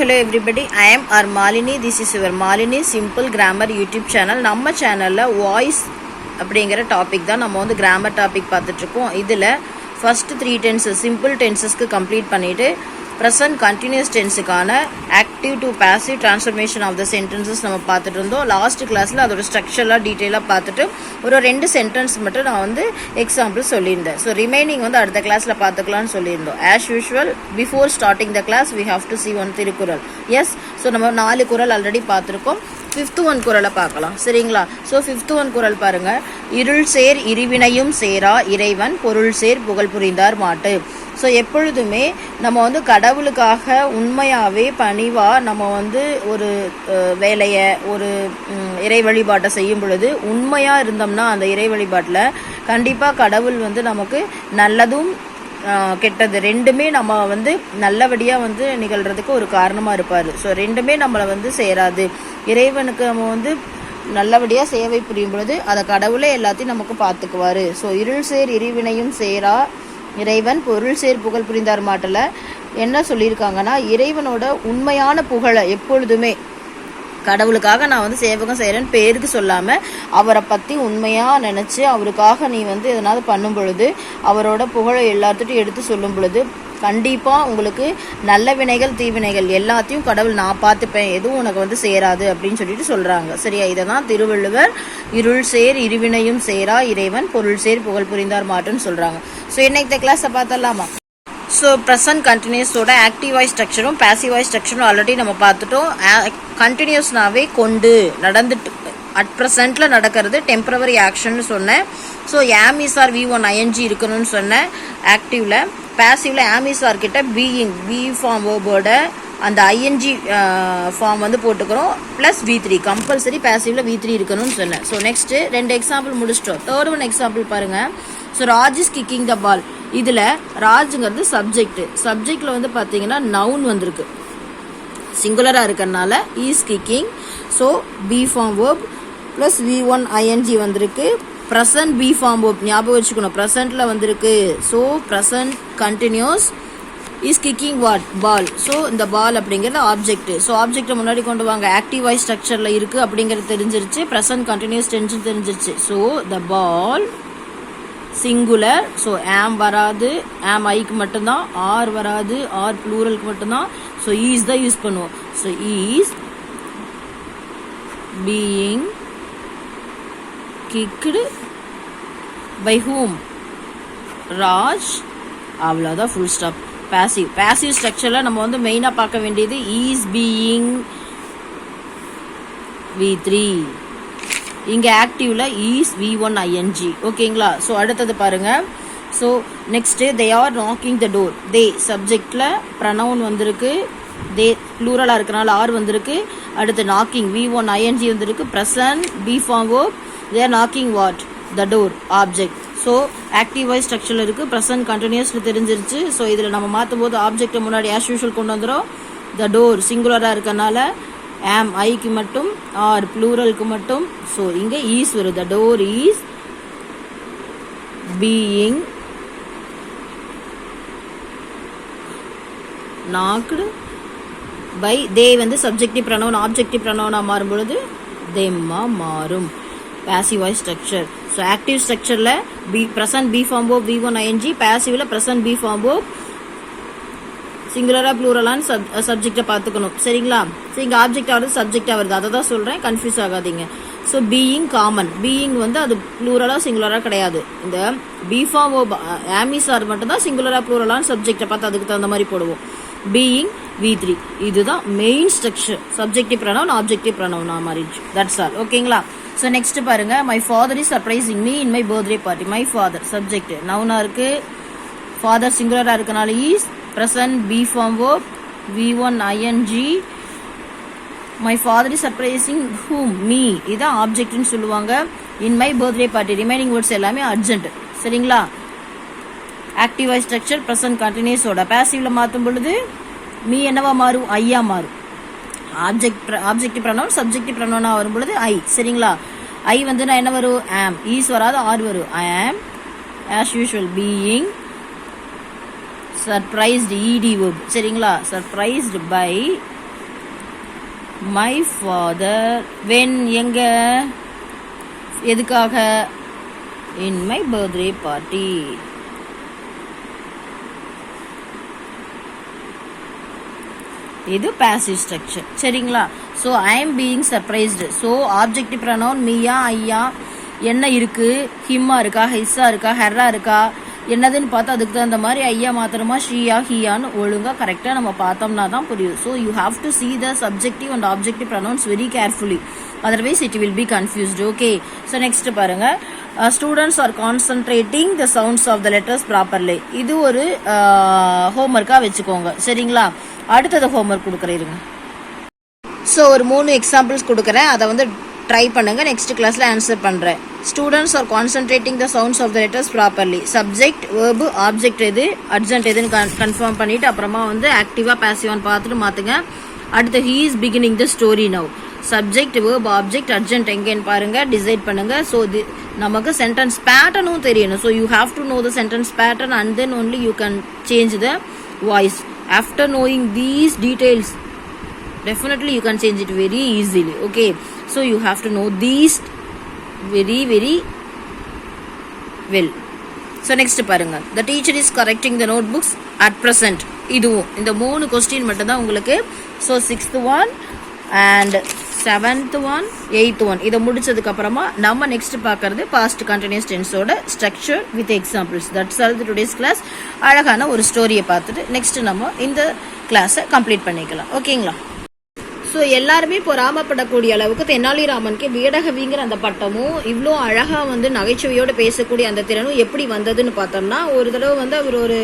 hello everybody. I am our Malini. This is your Malini Simple Grammar YouTube channel. நம்ம சேனல்ல voice அப்படிங்கிற topic தான் நம்ம வந்து கிராமர் டாபிக் பார்த்துட்டு இருக்கோம். இதில் ஃபர்ஸ்ட் 3 டென்சஸ் சிம்பிள் டென்சஸ்க்கு கம்ப்ளீட் பண்ணிட்டு ப்ரெசன்ட் கண்டினியூஸ் டென்ஸுக்கான active to passive transformation of the sentences நம்ம பார்த்துட்டு இருந்தோம். லாஸ்ட் கிளாஸில் அதோட ஸ்ட்ரக்சர்லாம் டீட்டெயிலாக பார்த்துட்டு ஒரு 2 சென்டென்ஸ் மட்டும் நான் வந்து எக்ஸாம்பிள் சொல்லியிருந்தேன். ஸோ ரிமைனிங் வந்து அடுத்த கிளாஸில் பார்த்துக்கலாம்னு சொல்லியிருந்தோம். As usual before starting the class we have to see one Thirukkural. Yes, so நம்ம 4 குறள் ஆல்ரெடி பார்த்துருக்கோம். 5th one குறளை பார்க்கலாம், சரிங்களா? ஸோ 5th one குறள் பாருங்க. இருள் சேர் இருவினையும் சேரா இறைவன் பொருள் சேர் புகழ் புரிந்தார் மாட்டு. ஸோ எப்பொழுதுமே நம்ம வந்து கடவுளுக்காக உண்மையாகவே பணிவாக நம்ம வந்து ஒரு வேலையை ஒரு இறை வழிபாட்டை செய்யும் பொழுது உண்மையாக இருந்தோம்னா அந்த இறை வழிபாட்டில் கண்டிப்பாக கடவுள் வந்து நமக்கு நல்லதும் கெட்டது ரெண்டுமே நம்ம வந்து நல்லபடியாக வந்து நிகழ்கிறதுக்கு ஒரு காரணமாக இருப்பார். ஸோ ரெண்டுமே நம்மளை வந்து சேராது. இறைவனுக்கு நம்ம வந்து நல்லபடியாக சேவை புரியும் பொழுது அதை கடவுளே எல்லாத்தையும் நமக்கு பார்த்துக்குவார். ஸோ இருள் சேர் இருவினையும் சேரா இறைவன் பொருள் சேர் புகழ் புரிந்தார் மாட்டில் என்ன சொல்லியிருக்காங்கன்னா, இறைவனோட உண்மையான புகழை எப்பொழுதுமே கடவுளுக்காக நான் வந்து சேவகம் செய்கிறேன்னு பேருக்கு சொல்லாமல் அவரை பற்றி உண்மையாக நினச்சி அவருக்காக நீ வந்து எதனாவது பண்ணும் பொழுது அவரோட புகழை எல்லாத்துட்டும் எடுத்து சொல்லும் பொழுது கண்டிப்பாக உங்களுக்கு நல்ல வினைகள் தீவினைகள் எல்லாத்தையும் கடவுள் நான் பார்த்துப்பேன், எதுவும் உனக்கு வந்து சேராது அப்படின்னு சொல்லிட்டு சொல்கிறாங்க. சரியா? இதை தான் திருவள்ளுவர் இருள் சேர் இருவினையும் சேரா இறைவன் பொருள் சேர் புகழ் புரிந்தார் மாட்டுன்னு சொல்கிறாங்க. ஸோ இன்னைக்கு கிளாஸை பார்த்தலாமா? ஸோ ப்ரெசன்ட் கண்டினியூஸோட ஆக்டிவ் வாய்ஸ் ஸ்ட்ரக்சரும் பேசிவ் வாய்ஸ் ஸ்ட்ரக்சரும் ஆல்ரெடி நம்ம பார்த்துட்டோம். கண்டினியூஸ்னாவே கொண்டு நடந்துட்டு அட் ப்ரெசென்ட்டில் நடக்கிறது டெம்பரவரி ஆக்ஷன்னு சொன்னேன். ஸோ ஆமிசார் V1 ING இருக்கணும்னு சொன்னேன். ஆக்டிவில் பேசிவில் ஆமிசார் கிட்ட பீயிங் பி ஃபார்ம் வேர்போட அந்த ING ஃபார்ம் வந்து போட்டுக்கிறோம் ப்ளஸ் V3 கம்பல்சரி பேசிவில் V3 இருக்கணும்னு சொன்னேன். ஸோ நெக்ஸ்ட்டு 2 எக்ஸாம்பிள் முடிச்சிட்டோம். 3rd one எக்ஸாம்பிள் பாருங்கள். So Raj is kicking the ball. இதில் ராஜுங்கிறது சப்ஜெக்டில் வந்து பார்த்தீங்கன்னா நவுன் வந்திருக்கு, சிங்குலராக இருக்கிறதுனால is kicking. So be form verb plus V1 ING வந்திருக்கு. ப்ரெசன்ட் பி ஃபார்ம் வேர்ப் ஞாபகம் வச்சுக்கணும், ப்ரெசண்ட்டில் வந்திருக்கு. So present continuous is kicking what ball. So இந்த பால் அப்படிங்கிறது ஆப்ஜெக்ட். ஸோ ஆப்ஜெக்டை முன்னாடி கொண்டு வாங்க. ஆக்டிவ் வாய்ஸ் ஸ்ட்ரக்சரில் இருக்குது அப்படிங்கிறது தெரிஞ்சிருச்சு. ப்ரெசன்ட் கண்டினியூஸ் டென்ஷன் தெரிஞ்சிருச்சு. So the ball singular. So am வராது, ஆம் ஐக்கு மட்டும்தான். ஆர் வராது, ஆர் ப்ளூரலுக்கு மட்டும்தான். ஸோ ஈஸ் தான் யூஸ் பண்ணுவோம். So is being kicked by whom Raj. அவ்வளோதான், ஃபுல் ஸ்டாப். பேசிவ் ஸ்ட்ரக்சரில் நம்ம வந்து மெயினாக பார்க்க வேண்டியது ஈஸ் பீயிங் V3. இங்கே ஆக்டிவில் ஈஸ் V1 ING. ஓகேங்களா? ஸோ அடுத்தது பாருங்கள். So next they are knocking the door. They சப்ஜெக்டில் ப்ரனவுன் வந்திருக்கு, தே ப்ளூரலாக இருக்கனால ஆர் வந்திருக்கு. அடுத்து நாக்கிங் V1 ING வந்திருக்கு. Present be form verb they are knocking what the door object. So active voice ஸ்ட்ரக்சரில் இருக்குது, ப்ரெசன்ட் கண்டினியூஸில் தெரிஞ்சிருச்சு. ஸோ இதில் நம்ம மாற்றும் போது ஆப்ஜெக்டை முன்னாடி ஆஸ் யூஷுவல் கொண்டு வந்துடும். த டோர் சிங்குலராக இருக்கனால ஆம் ஐக்கு மட்டும், ஆர் ப்ளூரலுக்கு மட்டும். ஸோ இங்கே ஈஸ் வருது. The door is being knocked by they வந்து சப்ஜெக்டிவ் ப்ரனவுன் ஆப்ஜெக்டிவ் ப்ரனவுனாக மாறும் பொழுது தெம்மா மாறும். Passive voice structure. So active ஸ்ட்ரக்சரில் present be form verb V1 ING, பேசிவில் ப்ரெசன்ட் பி ஃபார்ம் வேர்ப் சிங்குலராக ப்ளூரலான்னு சப்ஜெக்டை பார்த்துக்கணும், சரிங்களா? ஸோ இங்கே ஆப்ஜெக்டாக வருது சப்ஜெக்டாக வருது, அதை தான் சொல்கிறேன், கன்ஃபியூஸ் ஆகாதீங்க. So being common. பீயிங் வந்து அது ப்ளூரலாக சிங்குலராக கிடையாது. இந்த பி ஃபார்ம் வேர்ப் ஆமிசார் மட்டும்தான் சிங்குலராக ப்ளூரலான்னு சப்ஜெக்டை பார்த்து அதுக்கு தகுந்த மாதிரி போடுவோம். பீயிங் V3 இதுதான் main structure. Subjective pronoun objective ப்ரனவுனா மாறிடுச்சு. That's all. ஓகேங்களா? ஸோ நெக்ஸ்ட் பாருங்க. My father is surprising me in my birthday party. My father subject நவுனாக இருக்கு, ஃபாதர் சிங்குலராக இருக்கனால is. Present be form verb V1 ING. My father is surprising whom me இதான் ஆப்ஜெக்ட்னு சொல்லுவாங்க. In my birthday party remaining words எல்லாமே urgent, சரிங்களா? Active voice structure present கண்டினியூஸோட பேசிவில் மாற்றும் பொழுது மீ என்னவா மாறும்? ஐயா மாறும். ஆப்ஜெக்டிவ் ப்ரனவுன் சப்ஜெக்டிவ் ப்ரனவுனாக வரும் பொழுது ஐ, சரிங்களா? ஐ வந்து நான் என்ன வரும்? ஆம். ஈஸ் வராது, ஆர் வரும். I am as usual being surprised ED verb, சரிங்களா? Surprised by my father when எங்க எதுக்காக இன் மை பர்த்டே பார்ட்டி. இது passive structure. சரிங்களா? So I am being surprised. So objective pronoun மீயா ஐயா என்ன இருக்கு, ஹிம்மா இருக்கா, ஹிஸ்ஸா இருக்கா, ஹெர்ரா இருக்கா, என்னதுன்னு பார்த்தா அதுக்கு தகுந்த மாதிரி ஐயா மாத்திரமா ஷீயா ஹியான்னு ஒழுங்காக கரெக்டாக நம்ம பார்த்தோம்னா தான் புரியும். So you have to see the subjective and objective pronouns very carefully, otherwise it will be confused. Okay, so next பாருங்க, students are concentrating the sounds of the letters properly. இது ஒரு ஹோம்ஒர்க்காக வச்சுக்கோங்க. சரிங்களா? அடுத்தது ஹோம்ஒர்க் கொடுக்குறேன். ஸோ ஒரு 3 examples கொடுக்குறேன், அதை வந்து ட்ரை பண்ணுங்க. நெக்ஸ்ட் கிளாஸ்ல ஆன்சர் பண்றேன். Students are concentrating the sounds of the letters properly. Subject, verb, object எது, அர்ஜென்ட் எதுன்னு கன்ஃபார்ம் பண்ணிட்டு அப்புறமா வந்து ஆக்டிவா பாசிவான்னு பார்த்துட்டு மாத்துங்க. அடுத்து he is beginning the story now. Subject, verb, object, agent எங்கேன்னு பாருங்க, டிசைட் பண்ணுங்க. ஸோ நமக்கு சென்டென்ஸ் பேட்டர்னும் தெரியணும். So you have to know the sentence pattern and then only you can change the voice. After knowing these details, definitely you can change it very easily. Okay, so you have to know these very well. So next பாருங்க, the teacher is correcting the notebooks at present. இதுவும் இந்த 3 question மட்டும் தான் உங்களுக்கு. So 6th one and 7th one 8th one இதை முடிச்சதுக்கு அப்புறமா நம்ம நெக்ஸ்ட் பார்க்கறது பாஸ்ட் கண்டினியூஸ் டென்ஸோட structure with examples. That's all the today's class. அழகான ஒரு ஸ்டோரியை பார்த்துட்டு நெக்ஸ்ட் நம்ம இந்த கிளாஸை கம்ப்ளீட் பண்ணிக்கலாம். ஓகேங்களா? ஸோ எல்லாருமே பொறாமப்படக்கூடிய அளவுக்கு தெனாலிராமனுக்கு வீடகவிங்கிற அந்த பட்டமும் இவ்வளோ அழகாக வந்து நகைச்சுவையோடு பேசக்கூடிய அந்த திறனும் எப்படி வந்ததுன்னு பார்த்தோம்னா, ஒரு தடவை வந்து அவர் ஒரு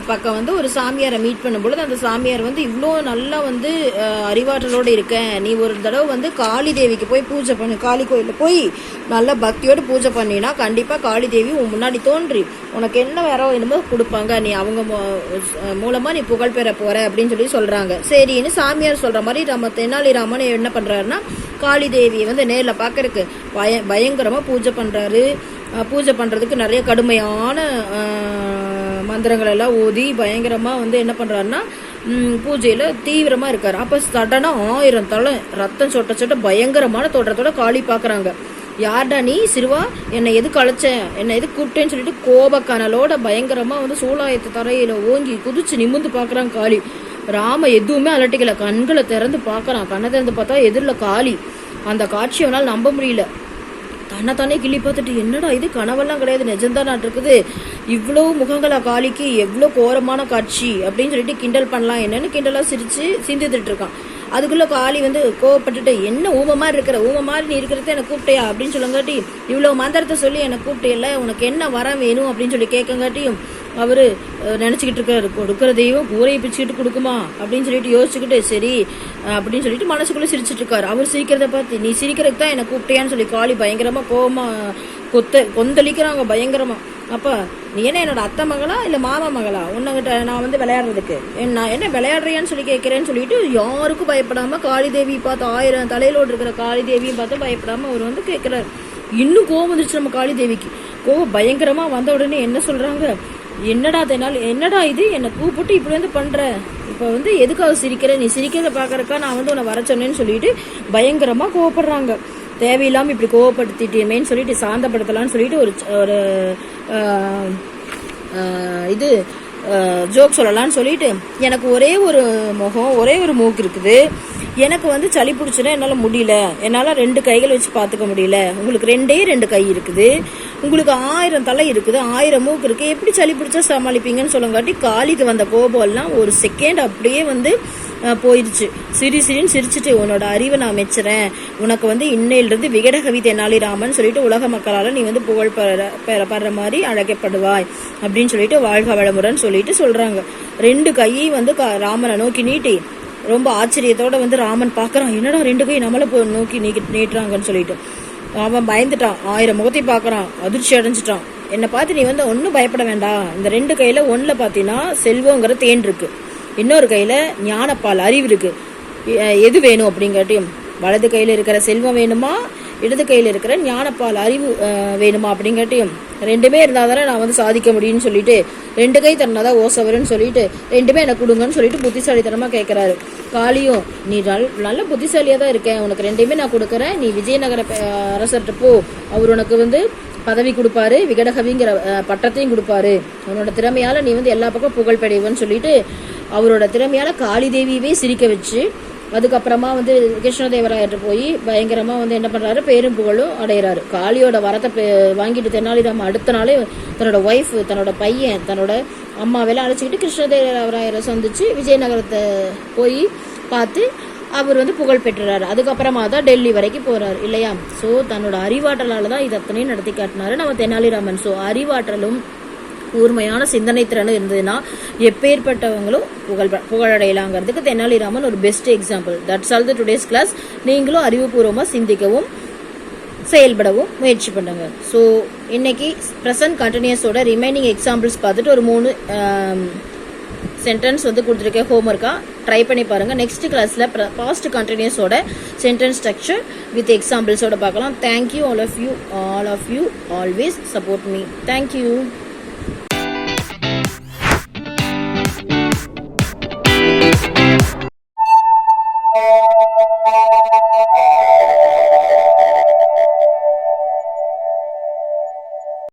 பக்கம் வந்து ஒரு சாமியாரை மீட் பண்ணும்பொழுது அந்த சாமியார் வந்து இவ்வளோ நல்லா வந்து அறிவாற்றலோடு இருக்கேன், நீ ஒரு தடவை வந்து காளி தேவிக்கு போய் பூஜை பண்ணு, காளி கோயிலில் போய் நல்லா பக்தியோடு பூஜை பண்ணினா கண்டிப்பாக காளி தேவி உன் முன்னாடி தோன்றி உனக்கு என்ன வேற என்னமோ கொடுப்பாங்க, நீ அவங்க மூலமாக நீ புகழ் பெற போற அப்படின்னு சொல்லி சொல்கிறாங்க. சரின்னு சாமியார் சொல்கிற மாதிரி நம்ம தெனாலிராமன் என்ன பண்ணுறாருன்னா காளி தேவியை வந்து நேரில் பார்க்கறதுக்கு பயங்கரமாக பூஜை பண்ணுறாரு. பூஜை பண்ணுறதுக்கு நிறைய கடுமையான மந்திரங்கள் எல்லாம் ஓதி பயங்கரமாக வந்து என்ன பண்ணுறாருன்னா பூஜையில் தீவிரமாக இருக்கார். அப்போ சடனாக 1000 தலை ரத்தம் சொட்ட சொட்ட பயங்கரமான தோற்றத்தோட காளி பார்க்குறாங்க. யார்டா நீ சிறுவா, என்னை எதுக்கு அழைச்ச, என்னை எதுக்கு கூப்பிட்டேன்னு சொல்லிட்டு கோபக்கனலோட பயங்கரமாக வந்து சூளாயத்து தரையில் ஓங்கி குதிச்சு நிமிந்து பார்க்குறாங்க காளி. ராம எதுவுமே அலட்டிக்கல, கண்களை திறந்து பார்க்குறான். கண்ணை திறந்து பார்த்தா எதிரில் காளி. அந்த காட்சி அவனால் நம்ப முடியல. தன்னைத்தானே கிள்ளி பார்த்துட்டு என்னடா இது கனவெல்லாம் கிடையாது, நிஜம்தான் நாட்டு இருக்குது, இவ்வளோ முகங்களா காளிக்கு, எவ்வளோ கோரமான காட்சி அப்படின்னு சொல்லிட்டு கிண்டல் பண்ணலாம் என்னன்னு கிண்டலாக சிரிச்சு சிந்தித்துட்டு இருக்கான். அதுக்குள்ள காளி வந்து கோவப்பட்டுட்டு என்ன ஊமை மாதிரி இருக்கிற, ஊமை மாதிரி நீ இருக்கிறத எனக்கு கூப்பிட்டையா அப்படின்னு சொல்லுங்காட்டி, இவ்வளோ மந்திரத்தை சொல்லி என்னை கூப்பிட்டேல, உனக்கு என்ன வரம் வேணும் அப்படின்னு சொல்லி கேட்கங்காட்டியும் அவரு நினச்சிக்கிட்டு இருக்காரு, கொடுக்குற தெய்வம் கூரையை பிச்சுக்கிட்டு கொடுக்குமா அப்படின்னு சொல்லிட்டு யோசிச்சுக்கிட்டு சரி அப்படின்னு சொல்லிட்டு மனசுக்குள்ளே சிரிச்சிட்டு இருக்காரு. அவர் சிரிக்கிறத பார்த்து நீ சிரிக்கிறதுக்கு தான் என்னை கூப்பிட்டியான்னு சொல்லி காளி பயங்கரமா கோவமா கொந்தளிக்கிறாங்க பயங்கரமா. அப்ப நீ என்ன என்னோட அத்தை மகளா இல்லை மாமா மகளா, உன்னகிட்ட நான் வந்து விளையாடுறதுக்கு நான் என்ன விளையாடுறியான்னு சொல்லி கேட்கிறேன்னு சொல்லிட்டு யாருக்கும் பயப்படாம காளி தேவி பார்த்து 1000 தலையிலோடு இருக்கிற காளி தேவியும் பார்த்து பயப்படாம அவர் வந்து கேட்கிறாரு. இன்னும் கோவம் வந்துருச்சு நம்ம காளி தேவிக்கு. கோவம் பயங்கரமா வந்த உடனே என்ன சொல்றாங்க, என்னடா தெனால், என்னடா இது என்னை கூப்பிட்டு இப்படி வந்து பண்ற, இப்போ வந்து எதுக்காக சிரிக்கிற, நீ சிரிக்கிறத பாக்குறக்கா நான் வந்து உன்னை வர சொன்னேன்னு சொல்லிட்டு பயங்கரமா கோவப்படுறாங்க. தேவையில்லாம இப்படி கோவப்படுத்திட்டேமேன்னு சொல்லிட்டு சாந்தப்படுத்தலான்னு சொல்லிட்டு ஒரு இது ஜோக் சொல்லலான்னு சொல்லிட்டு, எனக்கு ஒரே ஒரு முகம் ஒரே ஒரு மூக்கு இருக்குது, எனக்கு வந்து சளி பிடிச்சுன்னா என்னால் முடியல, என்னால் 2 கைகள் வச்சு பார்த்துக்க முடியல, உங்களுக்கு 2 கை இருக்குது, உங்களுக்கு 1000 தலை இருக்குது, 1000 மூக்கு இருக்குது, எப்படி சளி பிடிச்சா சமாளிப்பீங்கன்னு சொல்லுங்காட்டி காளிக்கு வந்த கோபம் எல்லாம் ஒரு செகண்ட் அப்படியே வந்து போயிடுச்சு. சிரின்னு சிரிச்சுட்டு உன்னோட அறிவை நான் மெச்சுறேன், உனக்கு வந்து இன்னையிலிருந்து விகடகவி தெனாலிராமன் சொல்லிட்டு உலக மக்களால் நீ வந்து புகழ் படுற மாதிரி அழைக்கப்படுவாய் அப்படின்னு சொல்லிட்டு வாழ்க வளமுடன் சொல்லிட்டு சொல்றாங்க. 2 கையை வந்து ராமனை நோக்கி நீட்டி ரொம்ப ஆச்சரியத்தோட வந்து ராமன் பார்க்கறான், என்னடா 2 கை நம்மளை நோக்கி நீட்டுறாங்கன்னு சொல்லிட்டு அவன் பயந்துட்டான். 1000 முகத்தை பார்க்கறான், அதிர்ச்சி அடைஞ்சிட்டான். என்னை பார்த்து நீ வந்து ஒன்றும் பயப்பட வேண்டாம், இந்த 2 கையில ஒன்றில் பார்த்தீங்கன்னா செல்வங்கிற தேன் இருக்கு, இன்னொரு கையில ஞானப்பால் அறிவு இருக்கு, எது வேணும் அப்படிங்காட்டியும் வலது கையில இருக்கிற செல்வம் வேணுமா, இடது கையில இருக்கிற ஞானப்பால் அறிவு வேணுமா அப்படிங்காட்டியும் ரெண்டுமே இருந்தால் தானே நான் வந்து சாதிக்க முடியும்னு சொல்லிட்டு 2 கை தரனாதான் ஓசவருன்னு சொல்லிட்டு 2மே எனக்கு கொடுங்கன்னு சொல்லிட்டு புத்திசாலித்தனமாக கேட்குறாரு. காளியும் நீ நல்ல புத்திசாலியாக தான் இருக்கேன், உனக்கு 2மே நான் கொடுக்குறேன், நீ விஜயநகர அரசர்கிட்ட போ, அவர் உனக்கு வந்து பதவி கொடுப்பாரு, விகடகவிங்கிற பட்டத்தையும் கொடுப்பாரு, உன்னோட திறமையால் நீ வந்து எல்லா பக்கம் புகழ் பெடைவன்னு சொல்லிட்டு அவரோட திறமையால் காளி தேவியவே சிரிக்க வச்சு அதுக்கப்புறமா வந்து கிருஷ்ணதேவராயர்கிட்ட போய் பயங்கரமாக வந்து என்ன பண்ணுறாரு, பேரும் புகழும் அடைகிறாரு. காளியோட வரத்தை வாங்கிட்டு தெனாலிராமன் அடுத்த நாளே தன்னோட ஒய்ஃப், தன்னோட பையன், தன்னோட அம்மாவெல்லாம் அழைச்சிக்கிட்டு கிருஷ்ணதேவராயரை சந்திச்சு விஜயநகரத்தை போய் பார்த்து அவர் வந்து புகழ் பெற்றுறாரு. அதுக்கப்புறமா தான் டெல்லி வரைக்கும் போகிறாரு இல்லையா. ஸோ தன்னோட அறிவாற்றலால் தான் இது அத்தனையும் நடத்தி காட்டினாரு நம்ம தெனாலிராமன். ஸோ அறிவாற்றலும் கூர்மையான சிந்தனை திறன் இருந்ததுன்னா எப்பேற்பட்டவங்களும் புகழடையலாங்கிறதுக்கு தெனாலிராமன் ஒரு best example. That's all the today's class. நீங்களும் அறிவுபூர்வமாக சிந்திக்கவும் செயல்படவும் முயற்சி பண்ணுங்க. ஸோ இன்னைக்கு ப்ரெசன்ட் கண்டினியூஸோட ரிமைனிங் எக்ஸாம்பிள்ஸ் பார்த்துட்டு ஒரு 3 சென்டென்ஸ் வந்து கொடுத்துருக்கேன் ஹோம்ஒர்க்காக, ட்ரை பண்ணி பாருங்கள். நெக்ஸ்ட் கிளாஸில் பாஸ்ட் கண்டினியூஸோட சென்டென்ஸ் ஸ்ட்ரக்சர் வித் எக்ஸாம்பிள்ஸோட பார்க்கலாம். Thank you all of you always support me. Thank you.